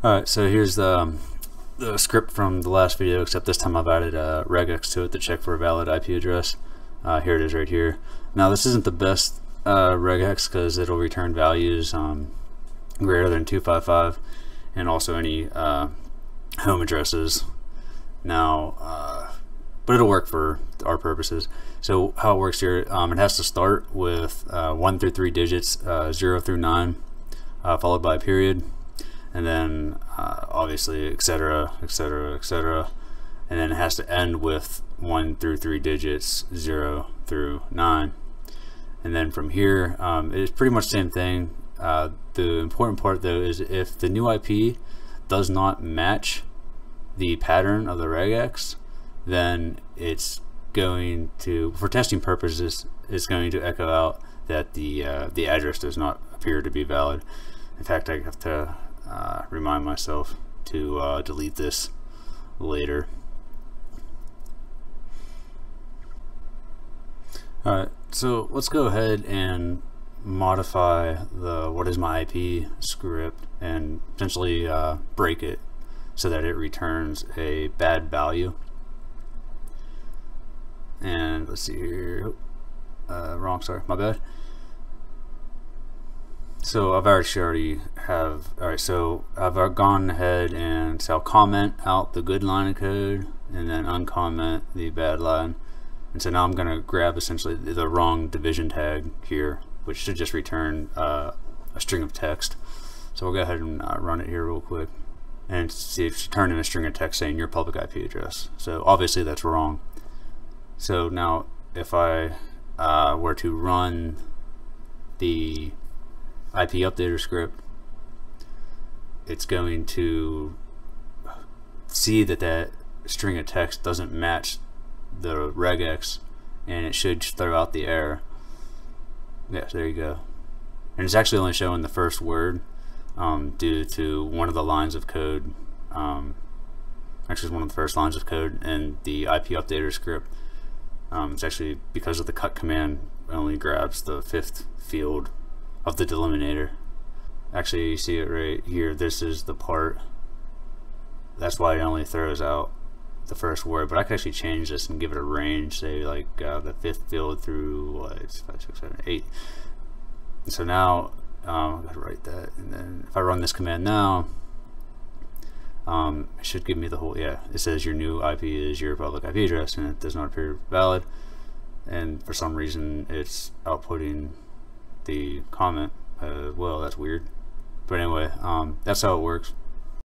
Alright, so here's the script from the last video, except this time I've added a regex to it to check for a valid IP address. Here it is right here. Now this isn't the best regex because it'll return values greater than 255 and also any home addresses. Now, but it'll work for our purposes. So how it works here, it has to start with 1 through 3 digits, 0 through 9, followed by a period, and then obviously etc, etc, etc, and then it has to end with 1 through 3 digits, 0 through 9, and then from here it's pretty much the same thing. The important part though is if the new IP does not match the pattern of the regex, then it's going to, for testing purposes, it's going to echo out that the address does not appear to be valid. In fact, I have to remind myself to delete this later. Alright, so let's go ahead and modify the what is my IP script and potentially break it so that it returns a bad value. And let's see here, wrong, sorry, my bad. So I've already have, alright, so I've gone ahead and so I'll comment out the good line of code and then uncomment the bad line. And so now I'm going to grab essentially the wrong division tag here, which should just return a string of text. So we'll go ahead and run it here real quick and see if it's turning a string of text saying your public IP address. So obviously that's wrong. So now if I were to run the IP updater script, it's going to see that that string of text doesn't match the regex, and it should throw out the error. Yes, there you go. And it's actually only showing the first word due to one of the lines of code. Actually, it's one of the first lines of code in the IP updater script. It's actually because of the cut command only grabs the 5th field of the delimiter. Actually, you see it right here. This is the part. That's why it only throws out the first word. But I can actually change this and give it a range, say like the 5th field through what, it's 5, 6, 7, 8. And so now I gotta write that, and then if I run this command now, it should give me the whole, yeah, it says your new IP is your public IP address, and it does not appear valid, and for some reason it's outputting the comment. Well, that's weird, but anyway, that's how it works.